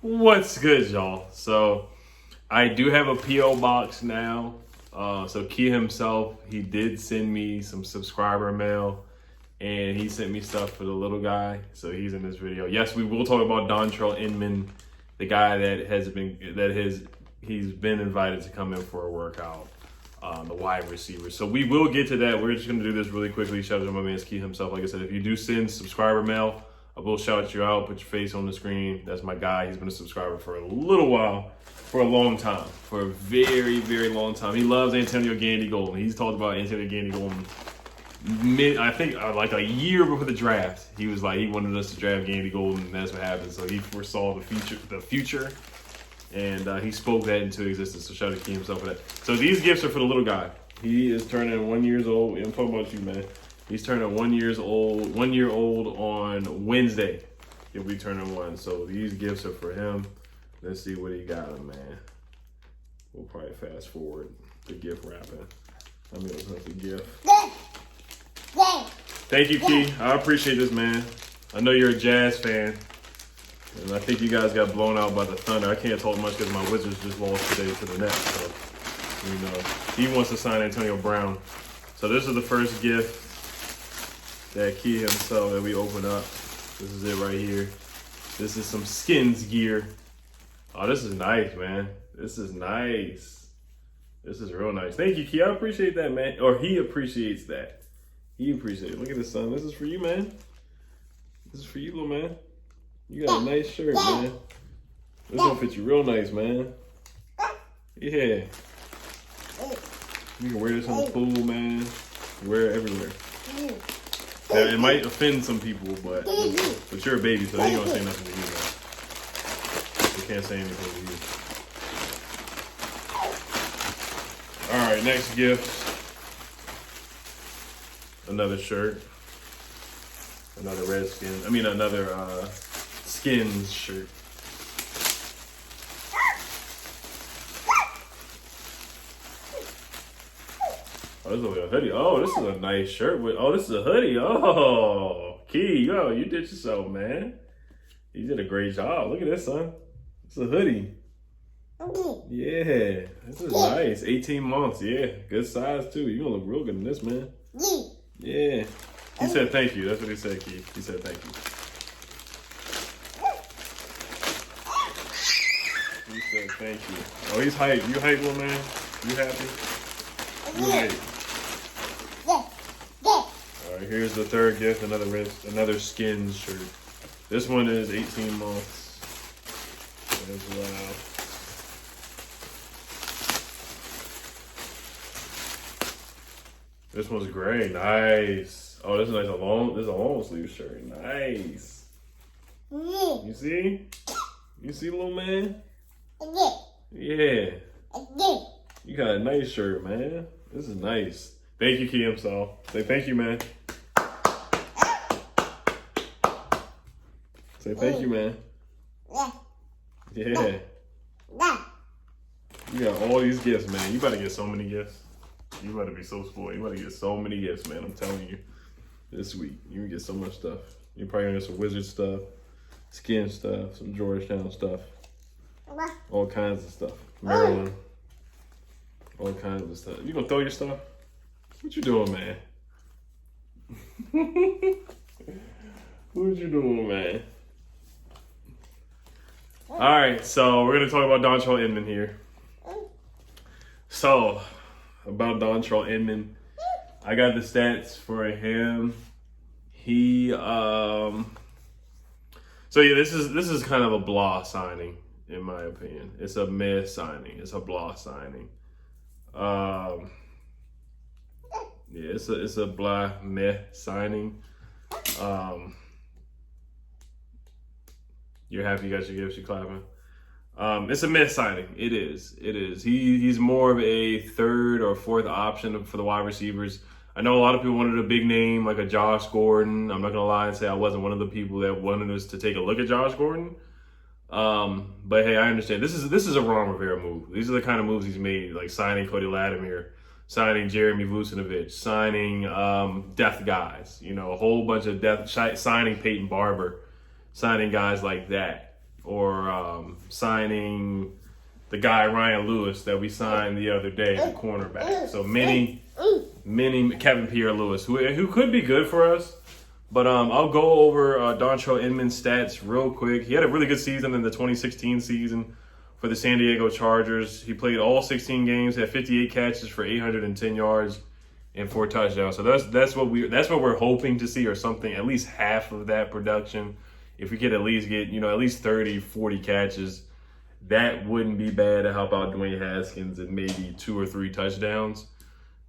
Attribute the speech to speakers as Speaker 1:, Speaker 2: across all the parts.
Speaker 1: What's good, y'all? So I do have a P.O. box now. So Key himself, he did send me some subscriber mail, and he sent me stuff for the little guy. So he's in this video. Yes, we will talk about Dontrelle Inman, the guy he's been invited to come in for a workout, the wide receiver. So we will get to that. We're just gonna do this really quickly. Shout out to my man Key himself. Like I said, if you do send subscriber mail, I will shout you out, put your face on the screen. That's my guy. He's been a subscriber for a little while, for a long time, for a very, very long time. He loves Antonio Gandy Golden. He's talked about Antonio Gandy Golden I think like a year before the draft. He was like, he wanted us to draft Gandy Golden, and that's what happened. So he foresaw the future, and he spoke that into existence. So shout out to Key himself for that. So these gifts are for the little guy. He is turning 1 year old. I'm talking about you, man. He's turning 1 year old on Wednesday. He'll be turning 1. So these gifts are for him. Let's see what he got him, man. We'll probably fast forward the gift wrapping. Let me open up the gift. Thank you, Key. I appreciate this, man. I know you're a Jazz fan, and I think you guys got blown out by the Thunder. I can't talk much because my Wizards just lost today to the Nets. So, you know, he wants to sign Antonio Brown. So this is the first gift that Key himself that we open up. This is it right here. This is some Skins gear. Oh, this is nice, man. This is nice. This is real nice. Thank you, Key. I appreciate that, man. Or he appreciates that. He appreciates it. Look at this, son. This is for you, man. This is for you, little man. You got a nice shirt, man. This gonna fit you real nice, man. Yeah. You can wear this in the pool, man. You wear it everywhere. Now, it might offend some people, but you're a baby, so they ain't gonna say nothing to you, man. They can't say anything to you. All right, next gift. Another shirt. Another another Skins shirt. Oh, this is a hoodie. Oh, this is a nice shirt. This is a hoodie. Oh, Key, yo, you did yourself, man. You did a great job. Look at this, son. It's a hoodie. Yeah, this is nice. 18 months. Yeah, good size, too. You're going to look real good in this, man. Yeah. He said thank you. That's what he said, Key. He said thank you. He said thank you. Oh, he's hyped. You hyped, little man? You happy? You hyped. All right, here's the third gift, another Skins shirt. This one is 18 months as well. This one's gray. Nice. Oh, this is nice. This is a long sleeve shirt. Nice. You see? You see, little man? Yeah. You got a nice shirt, man. This is nice. Thank you, Key himself. Say thank you, man. Say thank you, man. Yeah. You got all these gifts, man. You better get so many gifts. You better be so spoiled. You better get so many gifts, man. I'm telling you. This week, you can get so much stuff. You're probably gonna get some Wizard stuff, Skin stuff, some Georgetown stuff. All kinds of stuff. Maryland. All kinds of stuff. You gonna throw your stuff? What you doing, man? What you doing, man? All right, so we're gonna talk about Dontrelle Inman here. So, about Dontrelle Inman, I got the stats for him. He, so yeah, this is kind of a blah signing, in my opinion. It's a meh signing. It's a blah signing. Yeah, it's a blah meh signing. You're happy you got your gifts, you clapping. It's a meh signing. It is. He's more of a third or fourth option for the wide receivers. I know a lot of people wanted a big name like a Josh Gordon. I'm not gonna lie and say I wasn't one of the people that wanted us to take a look at Josh Gordon. But hey, I understand. This is a Ron Rivera move. These are the kind of moves he's made, like signing Cody Latimer, signing Jeremy Vucenovich, signing death guys. You know, a whole bunch of signing Peyton Barber, signing guys like that. Or signing the guy Ryan Lewis that we signed the other day, the cornerback. So mini Kevin Pierre-Louis, who could be good for us. But I'll go over Dontrelle Inman's stats real quick. He had a really good season in the 2016 season for the San Diego Chargers. He played all 16 games, had 58 catches for 810 yards and 4 touchdowns. So that's what we're hoping to see, or something, at least half of that production. If we could at least get, at least 30, 40 catches, that wouldn't be bad to help out Dwayne Haskins and maybe 2 or 3 touchdowns.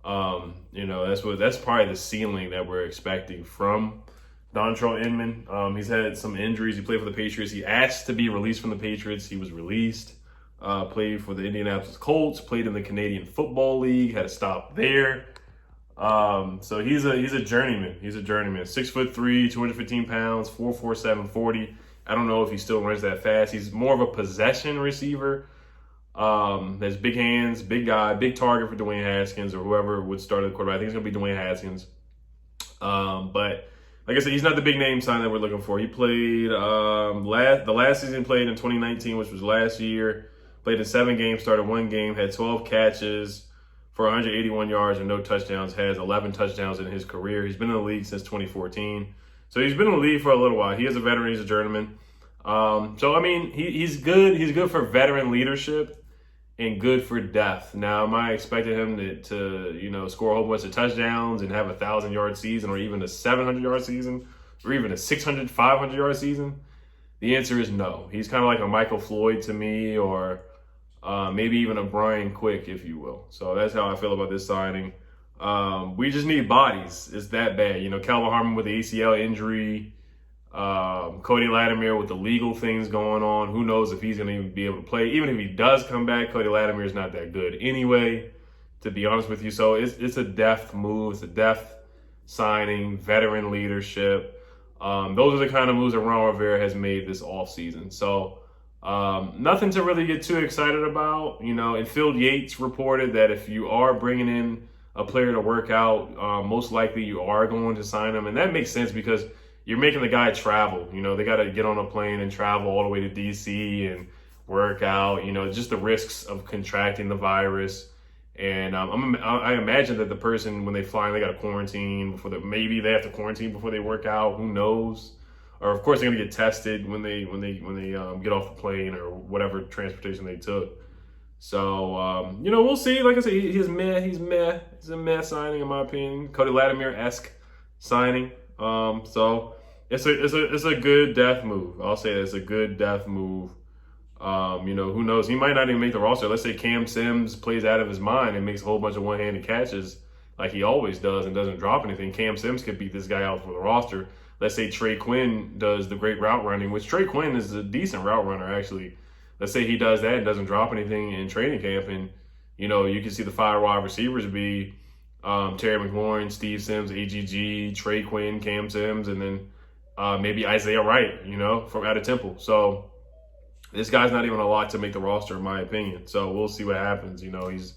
Speaker 1: That's probably the ceiling that we're expecting from Dontrelle Inman. He's had some injuries. He played for the Patriots. He asked to be released from the Patriots. He was released. Played for the Indianapolis Colts. Played in the Canadian Football League. Had to stop there. So he's a journeyman. He's a journeyman. 6'3", 215 pounds, 4'4", 740. I don't know if he still runs that fast. He's more of a possession receiver. Has big hands, big guy, big target for Dwayne Haskins or whoever would start at the quarterback. I think it's gonna be Dwayne Haskins. But like I said, he's not the big name sign that we're looking for. He played the last season, played in 2019, which was last year. Played in 7 games, started 1 game, had 12 catches for 181 yards and no touchdowns. Has 11 touchdowns in his career. He's been in the league since 2014. So he's been in the league for a little while. He is a veteran. He's a journeyman. He's good. He's good for veteran leadership and good for depth. Now, am I expecting him to score a whole bunch of touchdowns and have a 1,000-yard season, or even a 700-yard season, or even a 600, 500-yard season? The answer is no. He's kind of like a Michael Floyd to me, or maybe even a Brian Quick, if you will. So that's how I feel about this signing. We just need bodies. It's that bad. Calvin Harmon with the ACL injury, Cody Latimer with the legal things going on. Who knows if he's going to even be able to play. Even if he does come back, Cody Latimer is not that good anyway, to be honest with you. So it's a depth move. It's a depth signing, veteran leadership. Those are the kind of moves that Ron Rivera has made this offseason. So nothing to really get too excited about. And Phil Yates reported that if you are bringing in a player to work out, most likely you are going to sign him. And that makes sense because you're making the guy travel. They got to get on a plane and travel all the way to DC and work out, just the risks of contracting the virus. And I imagine that the person, when they fly in, they got to quarantine maybe they have to quarantine before they work out. Who knows? Or of course they're gonna get tested when they get off the plane or whatever transportation they took. So we'll see. Like I said, he's meh. It's a meh signing in my opinion. Cody Latimer-esque signing. So it's a good depth move. I'll say it's a good depth move. Who knows? He might not even make the roster. Let's say Cam Sims plays out of his mind and makes a whole bunch of one-handed catches like he always does and doesn't drop anything. Cam Sims could beat this guy out for the roster. Let's say Trey Quinn does the great route running, which Trey Quinn is a decent route runner, actually. Let's say he does that and doesn't drop anything in training camp, and, you can see the 5 wide receivers be Terry McLaurin, Steve Sims, AGG, Trey Quinn, Cam Sims, and then maybe Isaiah Wright, from out of Temple. So this guy's not even a lot to make the roster, in my opinion. So we'll see what happens. He's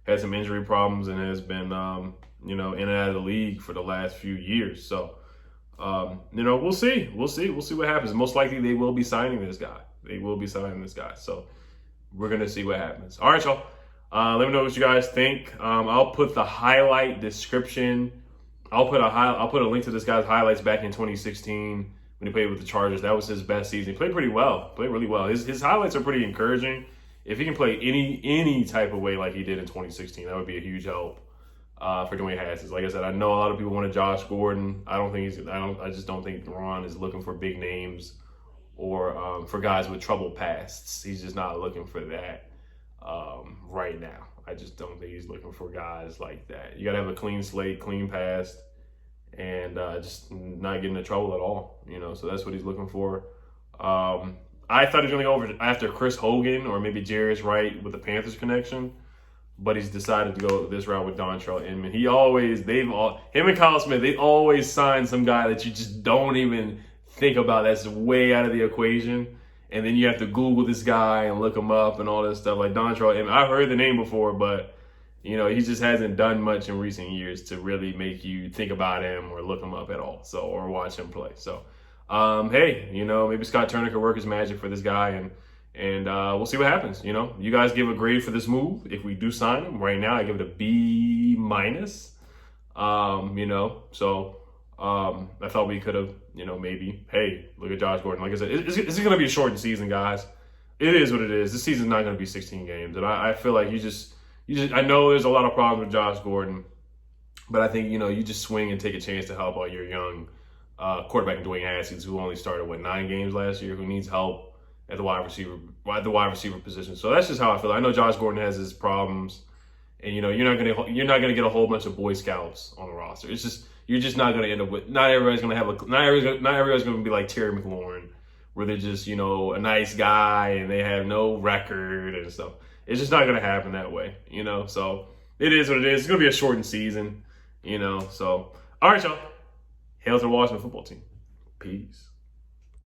Speaker 1: had some injury problems and has been, in and out of the league for the last few years. So, we'll see. We'll see what happens. Most likely they will be signing this guy. So we're going to see what happens. All right, y'all. Let me know what you guys think. I'll put the highlight description. I'll put a link to this guy's highlights back in 2016 when he played with the Chargers. That was his best season. He played pretty well. Played really well. His highlights are pretty encouraging. If he can play any type of way like he did in 2016, that would be a huge help for Dwayne Haskins. Like I said, I know a lot of people wanted Josh Gordon. I just don't think Ron is looking for big names or for guys with troubled pasts. He's just not looking for that right now. I just don't think he's looking for guys like that. You got to have a clean slate, clean past, and just not get into trouble at all. So that's what he's looking for. I thought he was going to go over after Chris Hogan or maybe Jarius Wright with the Panthers connection, but he's decided to go this route with Dontrelle Inman. Him and Kyle Smith, they always sign some guy that you just don't even think about. That's way out of the equation. And then you have to Google this guy and look him up and all this stuff. Like Dontrelle Inman, I've heard the name before, but he just hasn't done much in recent years to really make you think about him or look him up at all. So, or watch him play. So, hey, maybe Scott Turner could work his magic for this guy And we'll see what happens. You know, you guys give a grade for this move. If we do sign him right now, I give it a B minus. You know, so I thought we could have, you know, maybe, hey, look at Josh Gordon. Like I said, it's going to be a shortened season, guys. It is what it is. This season's not going to be 16 games. And I feel like you just, I know there's a lot of problems with Josh Gordon, but I think, you know, you just swing and take a chance to help out your young quarterback in Dwayne Haskins, who only started, 9 games last year, who needs help at the wide receiver position. So that's just how I feel. I know Josh Gordon has his problems, and you know you're not gonna get a whole bunch of Boy Scouts on the roster. It's just you're just not gonna end up with. Not everybody's gonna be like Terry McLaurin, where they're just, you know, a nice guy and they have no record and stuff. It's just not gonna happen that way, you know. So it is what it is. It's gonna be a shortened season, you know. So all right, y'all. Hail to the Washington football team. Peace.